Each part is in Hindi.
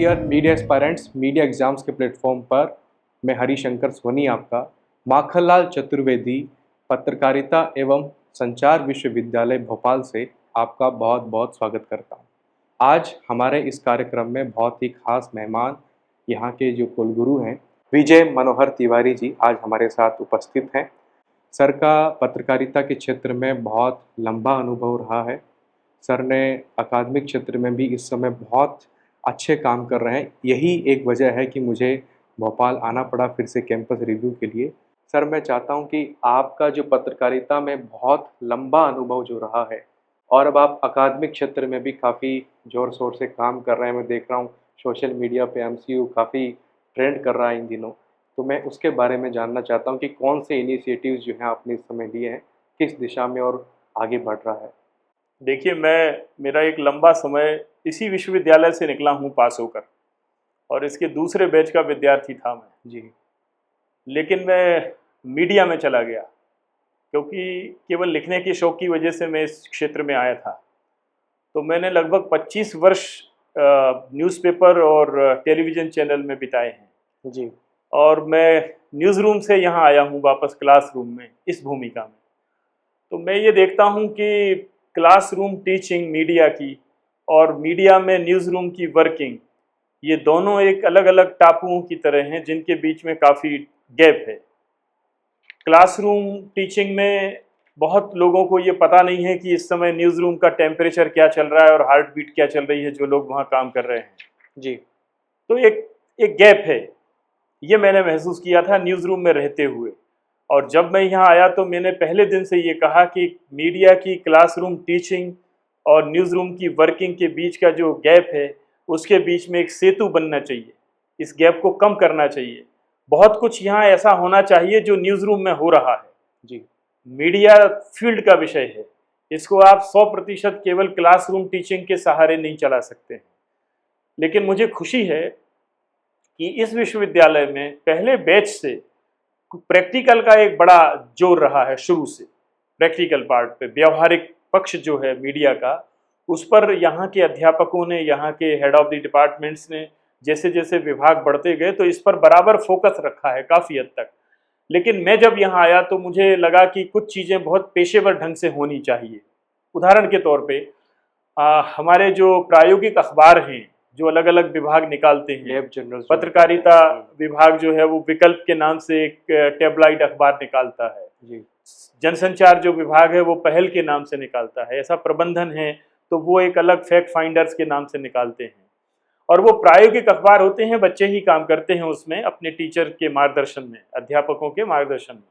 Dear media aspirants, media exams के प्लेटफॉर्म पर मैं हरिशंकर सोनी आपका माखनलाल चतुर्वेदी पत्रकारिता एवं संचार विश्वविद्यालय भोपाल से आपका बहुत बहुत स्वागत करता हूं। आज हमारे इस कार्यक्रम में बहुत ही खास मेहमान यहाँ के जो कुलगुरु हैं विजय मनोहर तिवारी जी आज हमारे साथ उपस्थित हैं। सर का पत्रकारिता के क्षेत्र में बहुत लंबा अनुभव रहा है। सर ने अकादमिक क्षेत्र में भी इस समय बहुत अच्छे काम कर रहे हैं। यही एक वजह है कि मुझे भोपाल आना पड़ा फिर से कैंपस रिव्यू के लिए। सर, मैं चाहता हूं कि आपका जो पत्रकारिता में बहुत लंबा अनुभव जो रहा है और अब आप अकादमिक क्षेत्र में भी काफ़ी ज़ोर शोर से काम कर रहे हैं। मैं देख रहा हूँ सोशल मीडिया पे एमसीयू काफ़ी ट्रेंड कर रहा है इन दिनों। तो मैं उसके बारे में जानना चाहता हूँ कि कौन से इनिशिएटिव्स जो हैं आपने इस समय लिए हैं, किस दिशा में और आगे बढ़ रहा है। देखिए, मेरा एक लंबा समय इसी विश्वविद्यालय से निकला हूँ पास होकर, और इसके दूसरे बैच का विद्यार्थी था मैं जी। लेकिन मैं मीडिया में चला गया क्योंकि केवल लिखने के शौक़ की वजह से मैं इस क्षेत्र में आया था। तो मैंने लगभग 25 वर्ष न्यूज़पेपर और टेलीविज़न चैनल में बिताए हैं जी। और मैं न्यूज़ रूम से यहाँ आया हूँ वापस क्लासरूम में इस भूमिका में। तो मैं ये देखता हूँ कि क्लासरूम टीचिंग मीडिया की और मीडिया में न्यूज़ रूम की वर्किंग, ये दोनों एक अलग अलग टापुओं की तरह हैं जिनके बीच में काफ़ी गैप है। क्लासरूम टीचिंग में बहुत लोगों को ये पता नहीं है कि इस समय न्यूज़ रूम का टेम्परेचर क्या चल रहा है और हार्ट बीट क्या चल रही है जो लोग वहाँ काम कर रहे हैं। जी। तो एक गैप है, ये मैंने महसूस किया था न्यूज़ रूम में रहते हुए। और जब मैं यहाँ आया तो मैंने पहले दिन से ये कहा कि मीडिया की क्लासरूम टीचिंग और न्यूज़ रूम की वर्किंग के बीच का जो गैप है उसके बीच में एक सेतु बनना चाहिए, इस गैप को कम करना चाहिए। बहुत कुछ यहाँ ऐसा होना चाहिए जो न्यूज़ रूम में हो रहा है। जी। मीडिया फील्ड का विषय है, इसको आप 100% केवल क्लासरूम टीचिंग के सहारे नहीं चला सकते हैं। लेकिन मुझे खुशी है कि इस विश्वविद्यालय में पहले बैच से प्रैक्टिकल का एक बड़ा जोर रहा है। शुरू से प्रैक्टिकल पार्ट पे, व्यवहारिक पक्ष जो है मीडिया का, उस पर यहाँ के अध्यापकों ने, यहाँ के हेड ऑफ द डिपार्टमेंट्स ने जैसे जैसे विभाग बढ़ते गए तो इस पर बराबर फोकस रखा है काफ़ी हद तक। लेकिन मैं जब यहाँ आया तो मुझे लगा कि कुछ चीज़ें बहुत पेशेवर ढंग से होनी चाहिए। उदाहरण के तौर पे हमारे जो प्रायोगिक अखबार हैं जो अलग अलग विभाग निकालते हैं, पत्रकारिता विभाग जो है वो विकल्प के नाम से एक टेबलाइट अखबार निकालता है जी। जनसंचार जो विभाग है वो पहल के नाम से निकालता है, ऐसा प्रबंधन है तो वो एक अलग फैक्ट फाइंडर्स के नाम से निकालते हैं। और वो प्रायोगिक अखबार होते हैं, बच्चे ही काम करते हैं उसमें अपने टीचर के मार्गदर्शन में, अध्यापकों के मार्गदर्शन में।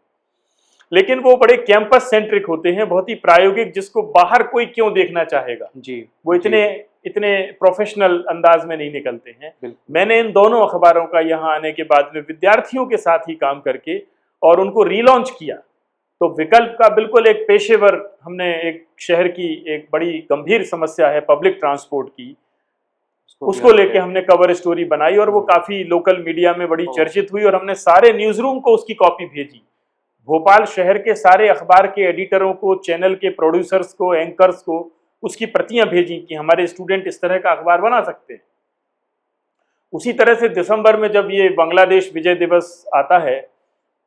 लेकिन वो बड़े कैंपस सेंट्रिक होते हैं, बहुत ही प्रायोगिक, जिसको बाहर कोई क्यों देखना चाहेगा। जी। वो इतने प्रोफेशनल अंदाज में नहीं निकलते हैं। मैंने इन दोनों अखबारों का यहाँ आने के बाद में विद्यार्थियों के साथ ही काम करके और उनको रीलॉन्च किया। तो विकल्प का बिल्कुल एक पेशेवर, हमने एक शहर की एक बड़ी गंभीर समस्या है पब्लिक ट्रांसपोर्ट की, उसको लेके हमने कवर स्टोरी बनाई और वो काफ़ी लोकल मीडिया में बड़ी चर्चित हुई और हमने सारे न्यूज़ रूम को उसकी कॉपी भेजी। भोपाल शहर के सारे अखबार के एडिटरों को, चैनल के प्रोड्यूसर्स को, एंकर्स को उसकी प्रतियां भेजी कि हमारे स्टूडेंट इस तरह का अखबार बना सकते हैं। उसी तरह से दिसंबर में जब ये बांग्लादेश विजय दिवस आता है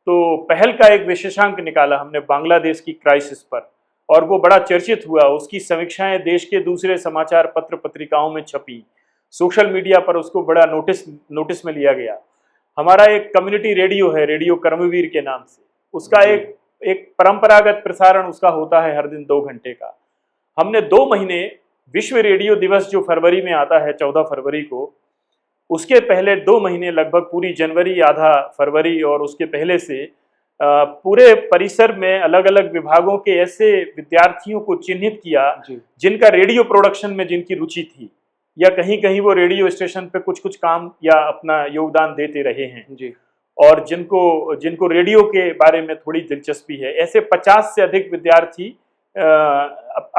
तो पहल का एक विशेषांक निकाला हमने बांग्लादेश की क्राइसिस पर, और वो बड़ा चर्चित हुआ। उसकी समीक्षाएं देश के दूसरे समाचार पत्र पत्रिकाओं में छपी, सोशल मीडिया पर उसको बड़ा नोटिस में लिया गया। हमारा एक कम्युनिटी रेडियो है, रेडियो कर्मवीर के नाम से, उसका एक परंपरागत प्रसारण उसका होता है हर दिन 2 घंटे का। हमने 2 महीने विश्व रेडियो दिवस जो फरवरी में आता है 14 फरवरी को, उसके पहले 2 महीने लगभग पूरी जनवरी, आधा फरवरी और उसके पहले से पूरे परिसर में अलग अलग विभागों के ऐसे विद्यार्थियों को चिन्हित किया जिनका रेडियो प्रोडक्शन में जिनकी रुचि थी या कहीं कहीं वो रेडियो स्टेशन पे कुछ काम या अपना योगदान देते रहे हैं जी। और जिनको रेडियो के बारे में थोड़ी दिलचस्पी है, ऐसे 50 से अधिक विद्यार्थी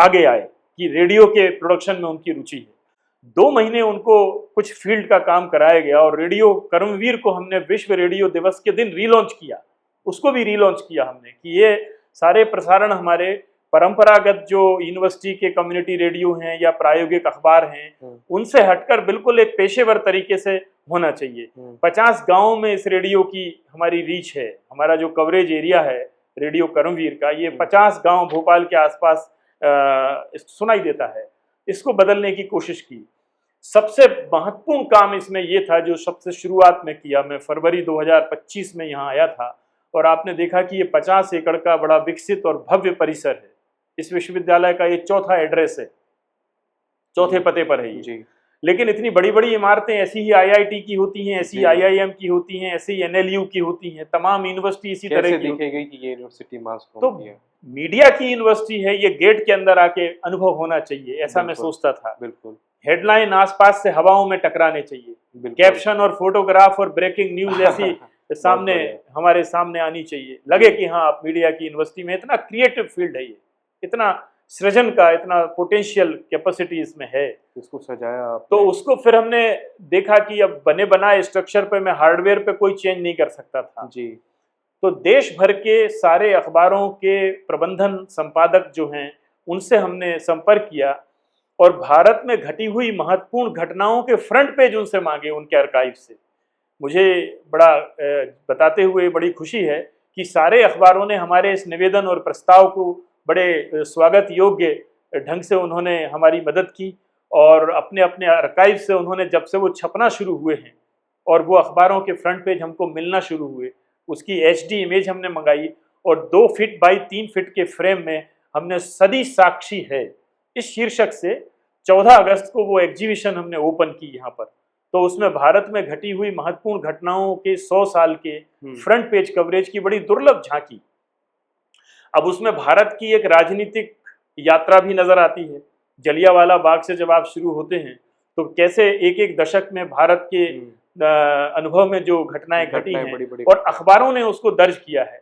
आगे आए कि रेडियो के प्रोडक्शन में उनकी रुचि है। 2 महीने उनको कुछ फील्ड का काम कराया गया और रेडियो कर्मवीर को हमने विश्व रेडियो दिवस के दिन रीलॉन्च किया, उसको भी रीलॉन्च किया हमने कि ये सारे प्रसारण हमारे परंपरागत जो यूनिवर्सिटी के कम्युनिटी रेडियो हैं या प्रायोगिक अखबार हैं, उनसे हटकर बिल्कुल एक पेशेवर तरीके से होना चाहिए। 50 गांवों में इस रेडियो की हमारी रीच है। हमारा जो कवरेज एरिया है रेडियो कर्मवीर का, ये 50 गांव भोपाल के आसपास सुनाई देता है। इसको बदलने की कोशिश की। सबसे महत्वपूर्ण काम इसमें ये था जो सबसे शुरुआत में किया। मैं फरवरी 2025 में यहाँ आया था और आपने देखा कि ये 50 एकड़ का बड़ा विकसित और भव्य परिसर है। इस विश्वविद्यालय का ये चौथा एड्रेस है, चौथे पते पर है ये जी। लेकिन इतनी बड़ी बड़ी इमारतें ऐसी ही आईआईटी की होती हैं, ऐसी आईआईएम की होती हैं, ऐसी एनएलयू की होती हैं, तमाम यूनिवर्सिटी इसी तरह की दिखेगी कि ये यूनिवर्सिटी मास तो मीडिया की यूनिवर्सिटी है, ये गेट के अंदर आके अनुभव होना चाहिए, ऐसा मैं सोचता था। बिल्कुल। हेडलाइन आसपास से हवाओं में टकराने चाहिए, कैप्शन और फोटोग्राफ और ब्रेकिंग न्यूज ऐसी सामने हमारे सामने आनी चाहिए, लगे कि हाँ आप मीडिया की यूनिवर्सिटी में। इतना क्रिएटिव फील्ड है ये, इतना सृजन का इतना पोटेंशियल कैपेसिटी इसमें है। इसको सजाया तो उसको फिर हमने देखा कि अब बने बनाए स्ट्रक्चर पे मैं हार्डवेयर पे कोई चेंज नहीं कर सकता था जी। तो देश भर के सारे अखबारों के प्रबंधन संपादक जो हैं उनसे हमने संपर्क किया और भारत में घटी हुई महत्वपूर्ण घटनाओं के फ्रंट पेज उनसे मांगे, उनके आर्काइव से। मुझे बड़ा बताते हुए बड़ी खुशी है कि सारे अखबारों ने हमारे इस निवेदन और प्रस्ताव को बड़े स्वागत योग्य ढंग से उन्होंने हमारी मदद की और अपने अपने आर्काइव से उन्होंने, जब से वो छपना शुरू हुए हैं और वो अखबारों के फ्रंट पेज हमको मिलना शुरू हुए, उसकी HD इमेज हमने मंगाई और 2 फीट बाई 3 फीट के फ्रेम में हमने सदी साक्षी है इस शीर्षक से 14 अगस्त को वो एग्जीबिशन हमने ओपन की यहाँ पर। तो उसमें भारत में घटी हुई महत्वपूर्ण घटनाओं के 100 साल के फ्रंट पेज कवरेज की बड़ी दुर्लभ झांकी। अब उसमें भारत की एक राजनीतिक यात्रा भी नजर आती है। जलियांवाला बाग से जब आप शुरू होते हैं तो कैसे एक एक दशक में भारत के अनुभव में जो घटनाएं घटी हैं और अखबारों ने उसको दर्ज किया है।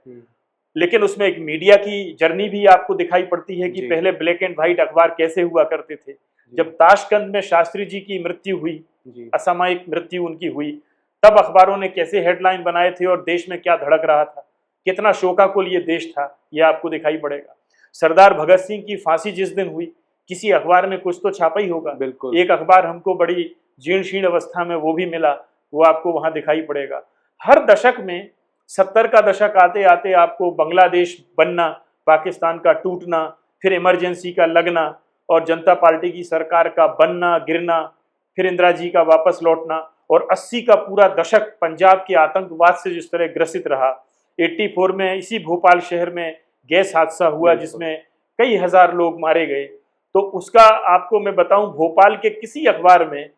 लेकिन उसमें एक मीडिया की जर्नी भी आपको दिखाई पड़ती है कि पहले ब्लैक एंड व्हाइट अखबार कैसे हुआ करते थे। जब ताशकंद में शास्त्री जी की मृत्यु हुई, असामयिक मृत्यु उनकी हुई, तब अखबारों ने कैसे हेडलाइन बनाए थे और देश में क्या धड़क रहा था, कितना शोकाकुल ये देश था, ये आपको दिखाई पड़ेगा। सरदार भगत सिंह की फांसी जिस दिन हुई, किसी अखबार में कुछ तो छापा ही होगा। एक अखबार हमको बड़ी जीर्ण शीर्ण अवस्था में वो भी मिला, वो आपको वहां दिखाई पड़ेगा। हर दशक में 70 का दशक आते आते आपको बांग्लादेश बनना, पाकिस्तान का टूटना, फिर इमरजेंसी का लगना और जनता पार्टी की सरकार का बनना गिरना, फिर इंदिरा जी का वापस लौटना और 80 का पूरा दशक पंजाब के आतंकवाद से जिस तरह ग्रसित रहा। 84 में इसी भोपाल शहर में गैस हादसा हुआ जिसमें कई हजार लोग मारे गए। तो उसका आपको मैं बताऊं, भोपाल के किसी अखबार में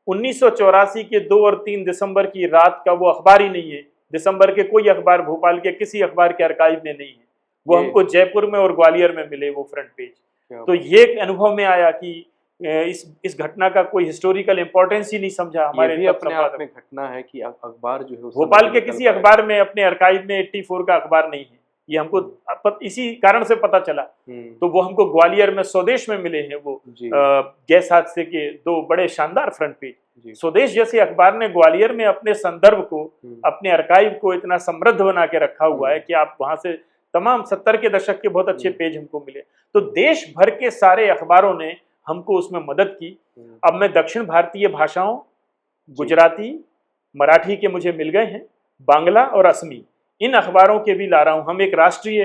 1984 के 2 और 3 दिसंबर की रात का वो अखबार ही नहीं है। दिसंबर के कोई अखबार भोपाल के किसी अखबार के आर्काइव में नहीं है। वो हमको जयपुर में और ग्वालियर में मिले वो फ्रंट पेज। तो ये अनुभव में आया कि इस घटना का कोई हिस्टोरिकल इंपॉर्टेंस ही नहीं समझा हमारे। ये भी अपने आप में घटना है कि अखबार जो है भोपाल के किसी अखबार में अपने आर्काइव में 84 का अखबार नहीं है। ये हमको इसी कारण से पता चला। तो वो हमको ग्वालियर में स्वदेश में मिले हैं वो गैस हादसे के 2 बड़े शानदार फ्रंट पेज। स्वदेश जैसे अखबार ने ग्वालियर में अपने संदर्भ को, अपने आर्काइव को इतना समृद्ध बना के रखा हुआ है कि आप वहां से तमाम 70 के दशक के बहुत अच्छे पेज हमको मिले। तो देश भर के सारे अखबारों ने हमको उसमें मदद की। अब मैं दक्षिण भारतीय भाषाओं, गुजराती, मराठी के मुझे मिल गए हैं, बांग्ला और असमी, इन अखबारों के भी ला रहा हूं। हम एक राष्ट्रीय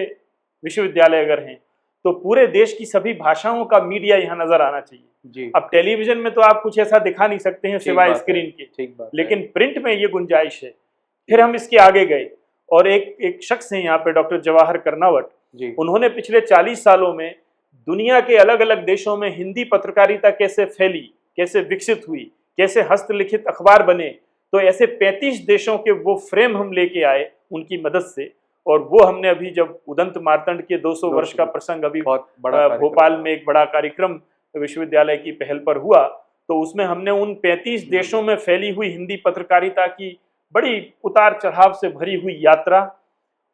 विश्वविद्यालय अगर हैं तो पूरे देश की सभी भाषाओं का मीडिया यहाँ नजर आना चाहिए। अब टेलीविजन में तो आप कुछ ऐसा दिखा नहीं सकते हैं सिवाय स्क्रीन के, लेकिन प्रिंट में ये गुंजाइश है। फिर हम इसके आगे गए और एक शख्स हैं यहाँ पे, डॉक्टर जवाहर कर्नावट। उन्होंने पिछले 40 सालों में दुनिया के अलग अलग देशों में हिंदी पत्रकारिता कैसे फैली, कैसे विकसित हुई, कैसे हस्तलिखित अखबार बने, तो ऐसे 35 देशों के वो फ्रेम हम लेके आए उनकी मदद से। और वो हमने अभी जब उदंत मार्तंड के 200 वर्ष का प्रसंग अभी भोपाल में एक बड़ा कार्यक्रम विश्वविद्यालय की पहल पर हुआ, तो उसमें हमने उन 35 देशों में फैली हुई हिंदी पत्रकारिता की बड़ी उतार चढ़ाव से भरी हुई यात्रा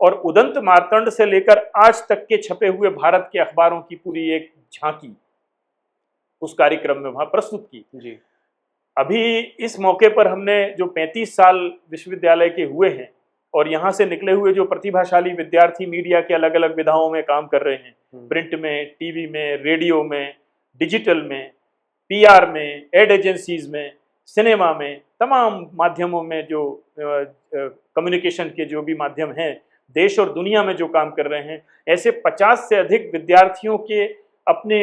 और उदंत मार्तंड से लेकर आज तक के छपे हुए भारत के अखबारों की पूरी एक झांकी उस कार्यक्रम में वहां प्रस्तुत की। अभी इस मौके पर हमने जो 35 साल विश्वविद्यालय के हुए हैं, और यहाँ से निकले हुए जो प्रतिभाशाली विद्यार्थी मीडिया के अलग अलग विधाओं में काम कर रहे हैं, प्रिंट में, टीवी में, रेडियो में, डिजिटल में, पीआर में, एड एजेंसीज में, सिनेमा में, तमाम माध्यमों में जो कम्युनिकेशन के जो भी माध्यम हैं, देश और दुनिया में जो काम कर रहे हैं, ऐसे 50 से अधिक विद्यार्थियों के अपने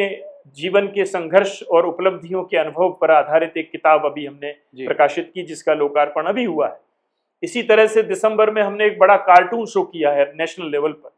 जीवन के संघर्ष और उपलब्धियों के अनुभव पर आधारित एक किताब अभी हमने प्रकाशित की, जिसका लोकार्पण अभी हुआ है। इसी तरह से दिसंबर में हमने एक बड़ा कार्टून शो किया है नेशनल लेवल पर।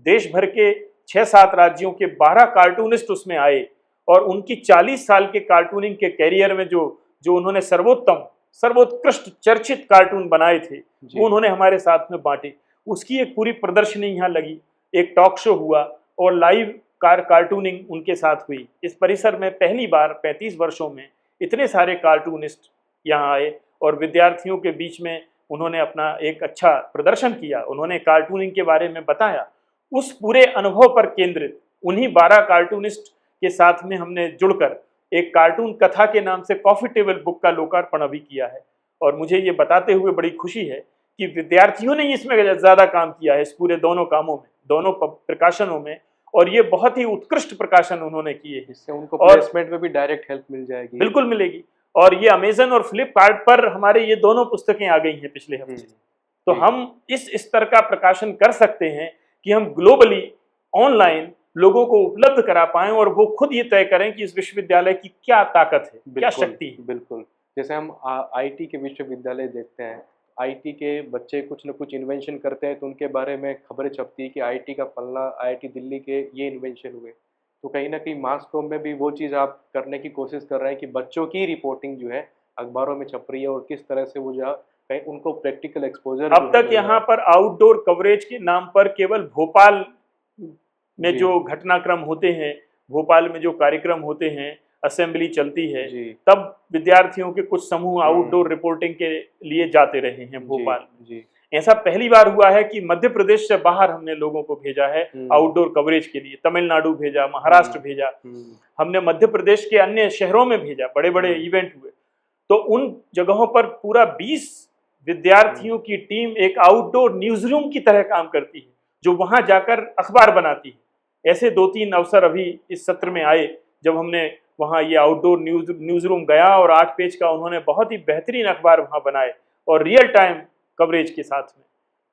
देश भर के 6-7 राज्यों के 12 कार्टूनिस्ट उसमें आए और उनकी 40 साल के कार्टूनिंग के कैरियर में जो उन्होंने सर्वोत्कृष्ट चर्चित कार्टून बनाए थे, वो उन्होंने हमारे साथ में बांटे। उसकी एक पूरी प्रदर्शनी यहाँ लगी, एक टॉक शो हुआ और लाइव कार्टूनिंग उनके साथ हुई। इस परिसर में पहली बार 35 वर्षों में इतने सारे कार्टूनिस्ट यहाँ आए और विद्यार्थियों के बीच में उन्होंने अपना एक अच्छा प्रदर्शन किया। उन्होंने कार्टूनिंग के बारे में बताया। उस पूरे अनुभव पर केंद्रित उन्हीं 12 कार्टूनिस्ट के साथ में हमने जुड़कर एक कार्टून कथा के नाम से कॉफी टेबल बुक का लोकार्पण अभी किया है। और मुझे ये बताते हुए बड़ी खुशी है कि विद्यार्थियों ने इसमें ज़्यादा काम किया है, इस पूरे दोनों कामों में, दोनों प्रकाशनों में, और ये बहुत ही उत्कृष्ट प्रकाशन उन्होंने किए। इससे उनको प्लेसमेंट में भी डायरेक्ट हेल्प मिल जाएगी। बिल्कुल मिलेगी। और ये अमेजन और फ्लिपकार्ट पर हमारे ये दोनों पुस्तकें आ गई हैं पिछले हफ्ते। तो हम इस स्तर का प्रकाशन कर सकते हैं कि हम ग्लोबली ऑनलाइन लोगों को उपलब्ध करा पाएं और वो खुद ये तय करें कि इस विश्वविद्यालय की क्या ताकत है, क्या शक्ति है। बिल्कुल, जैसे हम आईटी के विश्वविद्यालय देखते हैं, आईटी के बच्चे कुछ न कुछ इन्वेंशन करते हैं तो उनके बारे में खबरें छपती है कि आईटी का फलना, आईआईटी दिल्ली के ये इन्वेंशन हुए। तो कहीं ना कहीं मास कॉम में भी वो चीज़ आप करने की कोशिश कर रहे हैं कि बच्चों की रिपोर्टिंग जो है अखबारों में छप रही है और किस तरह से वो जो कहीं उनको प्रैक्टिकल एक्सपोजर। अब तक यहाँ पर आउटडोर कवरेज के नाम पर केवल भोपाल में जो घटनाक्रम होते हैं, भोपाल में जो कार्यक्रम होते हैं, असेंबली चलती है, तब विद्यार्थियों के कुछ समूह आउटडोर रिपोर्टिंग के लिए जाते रहे हैं भोपाल में। ऐसा पहली बार हुआ है कि मध्य प्रदेश से बाहर हमने लोगों को भेजा है आउटडोर कवरेज के लिए। तमिलनाडु भेजा, महाराष्ट्र भेजा, हमने मध्य प्रदेश के अन्य शहरों में भेजा, बड़े बड़े इवेंट हुए। तो उन जगहों पर पूरा 20 विद्यार्थियों की टीम एक आउटडोर न्यूज रूम की तरह काम करती है, जो वहां जाकर अखबार बनाती है। ऐसे 2-3 अवसर अभी इस सत्र में आए जब हमने वहाँ ये आउटडोर न्यूज रूम गया और 8 पेज का उन्होंने बहुत ही बेहतरीन अखबार वहाँ बनाए और रियल टाइम कवरेज के साथ में।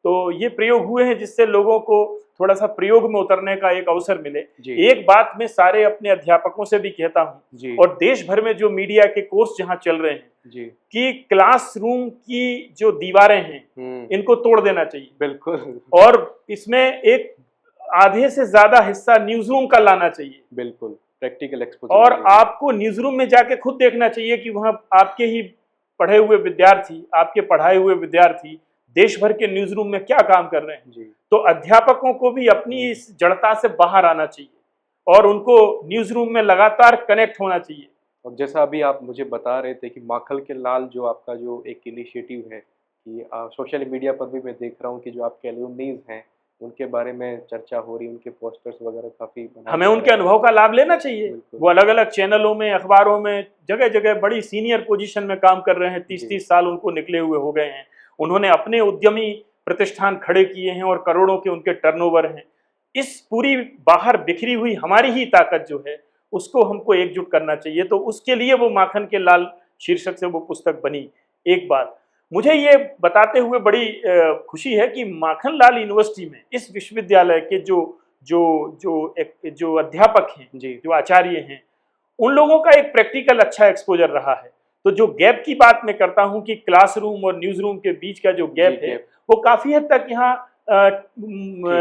तो ये प्रयोग हुए हैं जिससे लोगों को थोड़ा सा प्रयोग में उतरने का एक अवसर मिले। एक बात मैं सारे अपने अध्यापकों से भी कहता हूँ और देश भर में जो मीडिया के कोर्स जहाँ चल रहे हैं कि क्लासरूम की जो दीवारें हैं इनको तोड़ देना चाहिए। बिल्कुल। और इसमें एक आधे से ज्यादा हिस्सा न्यूज रूम का लाना चाहिए। बिल्कुल, प्रैक्टिकल एक्सपोजर। और आपको न्यूज रूम में जाके खुद देखना चाहिए कि वहाँ आपके ही पढ़े हुए विद्यार्थी, आपके पढ़ाए हुए विद्यार्थी देश भर के न्यूज रूम में क्या काम कर रहे हैं। तो अध्यापकों को भी अपनी इस जड़ता से बाहर आना चाहिए और उनको न्यूज रूम में लगातार कनेक्ट होना चाहिए। और जैसा अभी आप मुझे बता रहे थे कि माखल के लाल जो आपका जो एक इनिशिएटिव है कि सोशल मीडिया पर भी मैं देख रहा हूँ कि जो आपके एलुमनीज हैं उनके बारे में चर्चा हो रही, उनके पोस्टर्स वगैरह काफी हमें उनके अनुभव का लाभ लेना चाहिए। वो अलग अलग चैनलों में, अखबारों में, जगह जगह बड़ी सीनियर पोजीशन में काम कर रहे हैं। 30-30 साल उनको निकले हुए हो गए हैं। उन्होंने अपने उद्यमी प्रतिष्ठान खड़े किए हैं और करोड़ों के उनके टर्नओवर हैं। इस पूरी बाहर बिखरी हुई हमारी ही ताकत जो है उसको हमको एकजुट करना चाहिए। तो उसके लिए वो माखन के लाल शीर्षक से वो पुस्तक बनी। एक बात मुझे ये बताते हुए बड़ी खुशी है कि माखनलाल यूनिवर्सिटी में इस विश्वविद्यालय के जो अध्यापक हैं, जो आचार्य हैं, उन लोगों का एक प्रैक्टिकल अच्छा एक्सपोजर रहा है। तो जो गैप की बात मैं करता हूं कि क्लासरूम और न्यूज रूम के बीच का जो गैप है वो काफी हद तक यहाँ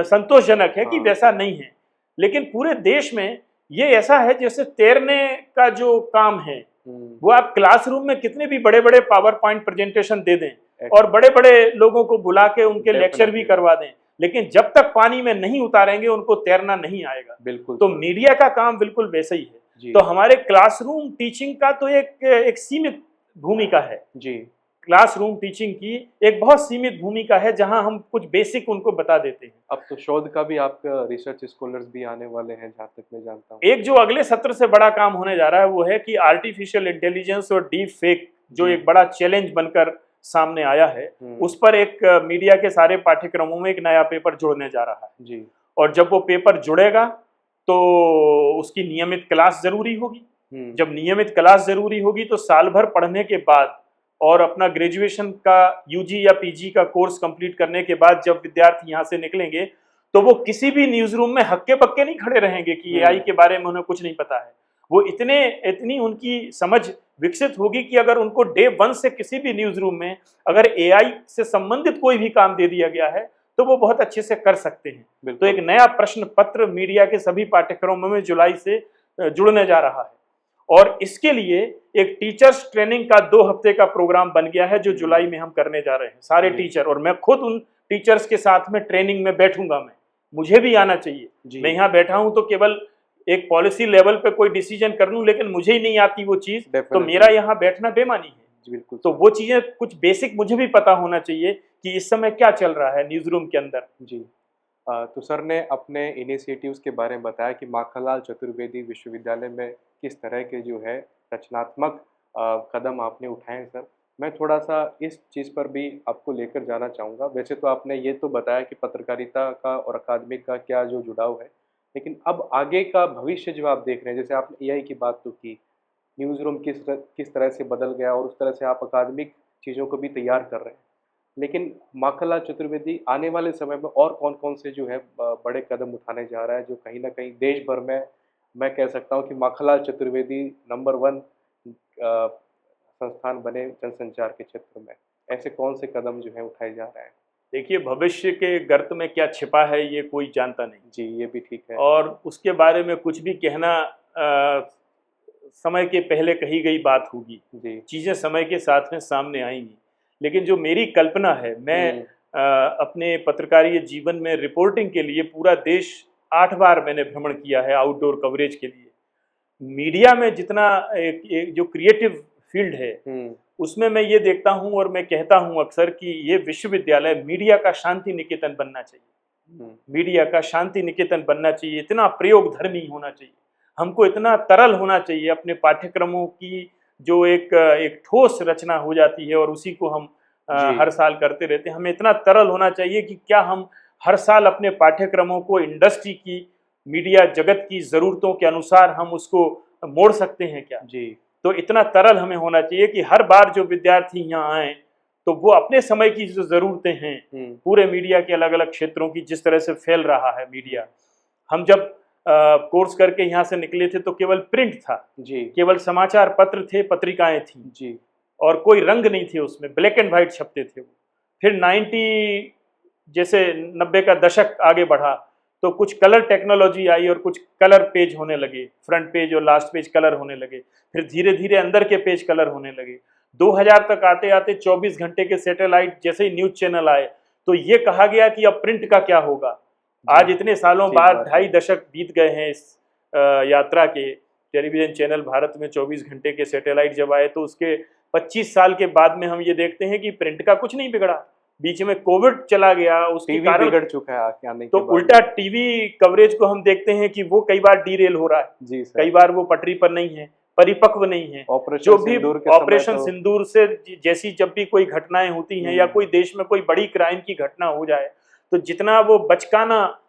संतोषजनक है कि वैसा नहीं है। लेकिन पूरे देश में ये ऐसा है जैसे तैरने का जो काम है वो आप क्लासरूम में कितने भी बड़े बड़े पावर पॉइंट प्रेजेंटेशन दे दें और बड़े बड़े लोगों को बुला के उनके लेक्चर भी करवा दें, लेकिन जब तक पानी में नहीं उतारेंगे उनको तैरना नहीं आएगा। बिल्कुल। तो मीडिया का काम बिल्कुल वैसा ही है। तो हमारे क्लासरूम टीचिंग का तो एक सीमित भूमिका है जी। क्लासरूम टीचिंग की एक बहुत सीमित भूमिका है जहां हम कुछ बेसिक उनको बता देते हैं। अब तो शोध का भी आपका रिसर्च स्कॉलर्स भी आने वाले हैं जहां तक मैं जानता हूं। एक जो अगले सत्र से बड़ा काम होने जा रहा है वो है कि आर्टिफिशियल इंटेलिजेंस और डीप फेक जो एक बड़ा चैलेंज बनकर सामने आया है उस पर एक मीडिया के सारे पाठ्यक्रमों में एक नया पेपर जुड़ने जा रहा है जी। और जब वो पेपर जुड़ेगा तो उसकी नियमित क्लास जरूरी होगी। जब नियमित क्लास जरूरी होगी तो साल भर पढ़ने के बाद और अपना ग्रेजुएशन का यूजी या पीजी का कोर्स कंप्लीट करने के बाद जब विद्यार्थी यहाँ से निकलेंगे तो वो किसी भी न्यूज रूम में हक्के बक्के नहीं खड़े रहेंगे कि एआई के बारे में उन्हें कुछ नहीं पता है। वो इतनी उनकी समझ विकसित होगी कि अगर उनको डे 1 से किसी भी न्यूज रूम में अगर एआई से संबंधित कोई भी काम दे दिया गया है तो वो बहुत अच्छे से कर सकते हैं। तो एक नया प्रश्न पत्र मीडिया के सभी पाठ्यक्रमों में जुलाई से जुड़ने जा रहा है और इसके लिए एक टीचर्स ट्रेनिंग का 2 हफ्ते का प्रोग्राम बन गया है जो जुलाई में हम करने जा रहे हैं सारे टीचर, और मैं खुद उन टीचर्स के साथ में ट्रेनिंग में बैठूंगा। मुझे भी आना चाहिए। मैं यहाँ बैठा हूँ तो केवल एक पॉलिसी लेवल पे कोई डिसीजन कर लूं लेकिन मुझे ही नहीं आती वो चीज तो मेरा यहाँ बैठना बेमानी है। बिल्कुल। तो वो चीजें कुछ बेसिक मुझे भी पता होना चाहिए कि इस समय क्या चल रहा है न्यूज रूम के अंदर। जी। तो सर ने अपने इनिशिएटिव्स के बारे में बताया कि माखनलाल चतुर्वेदी विश्वविद्यालय में किस तरह के जो है रचनात्मक कदम आपने उठाए हैं सर। मैं थोड़ा सा इस चीज़ पर भी आपको लेकर जाना चाहूँगा। वैसे तो आपने ये तो बताया कि पत्रकारिता का और अकादमिक का क्या जो जुड़ाव है, लेकिन अब आगे का भविष्य जो आप देख रहे हैं, जैसे आपने एआई की बात तो की, न्यूज़ रूम किस तरह से बदल गया और उस तरह से आप अकादमिक चीज़ों को भी तैयार कर रहे हैं, लेकिन माखनलाल चतुर्वेदी आने वाले समय में और कौन-कौन से जो है बड़े कदम उठाने जा रहा है, जो कहीं न कहीं देश भर में मैं कह सकता हूँ कि माखनलाल चतुर्वेदी नंबर 1 संस्थान बने जनसंचार के क्षेत्र में। ऐसे कौन से कदम जो है उठाए जा रहे हैं? देखिए, भविष्य के गर्त में क्या छिपा है ये कोई जानता नहीं। जी, ये भी ठीक है। और उसके बारे में कुछ भी कहना समय के पहले कही गई बात होगी। जी। चीज़ें समय के साथ में सामने आएंगी, लेकिन जो मेरी कल्पना है, मैं अपने पत्रकारीय जीवन में रिपोर्टिंग के लिए पूरा देश 8 बार मैंने भ्रमण किया है आउटडोर कवरेज के लिए। मीडिया में जितना एक जो क्रिएटिव फील्ड है उसमें मैं ये देखता हूँ और मैं कहता हूँ अक्सर कि ये विश्वविद्यालय मीडिया का शांति निकेतन बनना चाहिए। मीडिया का शांति निकेतन बनना चाहिए, इतना प्रयोगधर्मी होना चाहिए, हमको इतना तरल होना चाहिए अपने पाठ्यक्रमों की जो एक ठोस रचना हो जाती है और उसी को हम हर साल करते रहते हैं। हमें इतना तरल होना चाहिए कि क्या हम हर साल अपने पाठ्यक्रमों को इंडस्ट्री की, मीडिया जगत की ज़रूरतों के अनुसार हम उसको मोड़ सकते हैं क्या? जी। तो इतना तरल हमें होना चाहिए कि हर बार जो विद्यार्थी यहाँ आए तो वो अपने समय की जो ज़रूरतें हैं पूरे मीडिया के अलग अलग क्षेत्रों की, जिस तरह से फैल रहा है मीडिया। हम जब कोर्स करके यहाँ से निकले थे तो केवल प्रिंट था जी, केवल समाचार पत्र थे, पत्रिकाएं थी जी, और कोई रंग नहीं थे उसमें, ब्लैक एंड व्हाइट छपते थे वो। फिर 90 का दशक आगे बढ़ा तो कुछ कलर टेक्नोलॉजी आई और कुछ कलर पेज होने लगे, फ्रंट पेज और लास्ट पेज कलर होने लगे। फिर धीरे धीरे अंदर के पेज कलर होने लगे। 2000 तक आते आते 24 घंटे के सैटेलाइट जैसे ही न्यूज चैनल आए तो ये कहा गया कि अब प्रिंट का क्या होगा। आज इतने सालों बाद 2.5 दशक बीत गए हैं इस यात्रा के। टेलीविजन चैनल भारत में 24 घंटे के सैटेलाइट जब आए तो उसके 25 साल के बाद में हम ये देखते हैं कि प्रिंट का कुछ नहीं बिगड़ा। बीच में कोविड चला गया, उसके कारण बिगड़ चुका है आने के बाद। उल्टा टीवी कवरेज को हम देखते हैं कि वो कई बार डीरेल हो रहा है जी, कई बार वो पटरी पर नहीं है, परिपक्व नहीं है। जो भी ऑपरेशन सिंदूर से जैसी जब भी कोई घटनाएं होती हैं या कोई देश में कोई बड़ी क्राइम की घटना हो जाए तो जितना वो बचकाना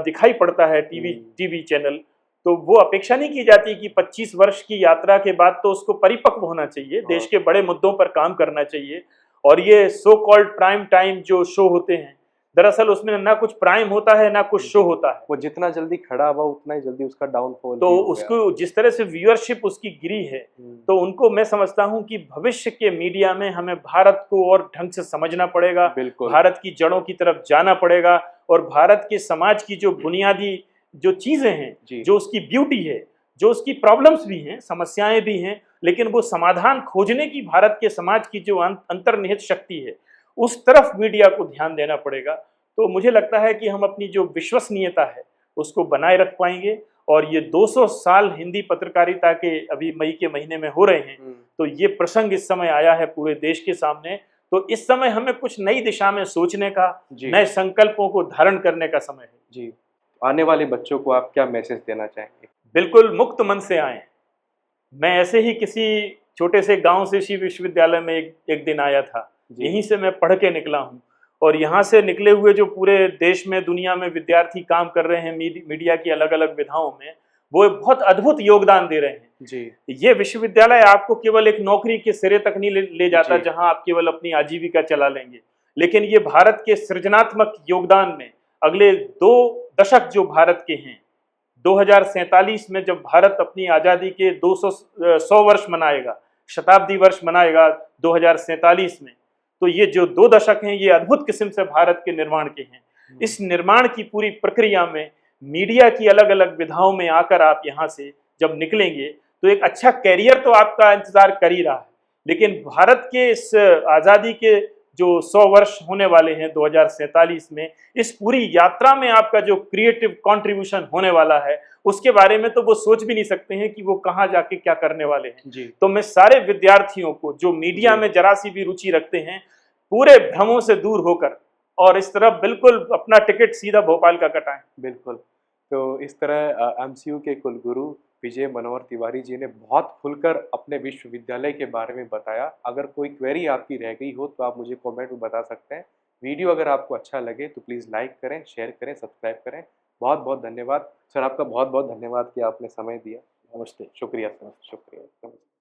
दिखाई पड़ता है टीवी चैनल, तो वो अपेक्षा नहीं की जाती कि 25 वर्ष की यात्रा के बाद तो उसको परिपक्व होना चाहिए, देश के बड़े मुद्दों पर काम करना चाहिए। और ये सो कॉल्ड प्राइम टाइम जो शो होते हैं, दरअसल उसमें ना कुछ प्राइम होता है ना कुछ शो होता है। वो जितना जल्दी खड़ा हुआ उतना ही जल्दी उसका डाउनफॉल तो उसको जिस तरह से व्यूअरशिप उसकी गिरी है, तो उनको मैं समझता हूं कि भविष्य के मीडिया में हमें भारत को और ढंग से समझना पड़ेगा, भारत की जड़ों की तरफ जाना पड़ेगा और भारत के समाज की जो बुनियादी जो चीजें हैं, जो उसकी ब्यूटी है, जो उसकी प्रॉब्लम्स भी हैं, समस्याएं भी हैं, लेकिन वो समाधान खोजने की भारत के समाज की जो अंतर्निहित शक्ति है उस तरफ मीडिया को ध्यान देना पड़ेगा। तो मुझे लगता है कि हम अपनी जो विश्वसनीयता है उसको बनाए रख पाएंगे। और ये 200 साल हिंदी पत्रकारिता के अभी मई के महीने में हो रहे हैं, तो ये प्रसंग इस समय आया है पूरे देश के सामने। तो इस समय हमें कुछ नई दिशा में सोचने का, नए संकल्पों को धारण करने का समय है जी। आने वाले बच्चों को आप क्या मैसेज देना चाहेंगे? बिल्कुल मुक्त मन से आएं। मैं ऐसे ही किसी छोटे से गांव से इसी विश्वविद्यालय में एक दिन आया था, जी। यहीं से मैं पढ़ के निकला हूँ। और यहाँ से निकले हुए जो पूरे देश में, दुनिया में विद्यार्थी काम कर रहे हैं मीडिया की अलग अलग विधाओं में, वो बहुत अद्भुत योगदान दे रहे हैं। जी। ये विश्वविद्यालय आपको केवल एक नौकरी के सिरे तक नहीं ले जाता जी। जहां आप केवल अपनी आजीविका चला लेंगे, लेकिन ये भारत के सृजनात्मक योगदान में अगले 2 दशक जो भारत के हैं, 2047 में जब भारत अपनी आज़ादी के 100 वर्ष मनाएगा, शताब्दी वर्ष मनाएगा 2047 में, तो ये जो 2 दशक हैं ये अद्भुत किस्म से भारत के निर्माण के हैं। इस निर्माण की पूरी प्रक्रिया में मीडिया की अलग अलग विधाओं में आकर आप यहाँ से जब निकलेंगे तो एक अच्छा कैरियर तो आपका इंतजार कर ही रहा है, लेकिन भारत के इस आज़ादी के जो 100 वर्ष होने वाले हैं 2047 में, इस पूरी यात्रा में आपका जो क्रिएटिव कंट्रीब्यूशन होने वाला है उसके बारे में तो वो सोच भी नहीं सकते हैं कि वो कहाँ जाके क्या करने वाले हैं। जी। तो मैं सारे विद्यार्थियों को जो मीडिया में जरा सी भी रुचि रखते हैं, पूरे भ्रमों से दूर होकर और इस तरफ बिल्कुल अपना टिकट सीधा भोपाल का कटाएं। बिल्कुल। तो इस तरह एमसीयू के कुलगुरु विजय मनोहर तिवारी जी ने बहुत खुलकर अपने विश्वविद्यालय के बारे में बताया। अगर कोई क्वेरी आपकी रह गई हो तो आप मुझे कमेंट में बता सकते हैं। वीडियो अगर आपको अच्छा लगे तो प्लीज़ लाइक करें, शेयर करें, सब्सक्राइब करें। बहुत बहुत धन्यवाद सर, आपका बहुत बहुत धन्यवाद कि आपने समय दिया। नमस्ते। शुक्रिया सर, शुक्रिया। नमस्ते।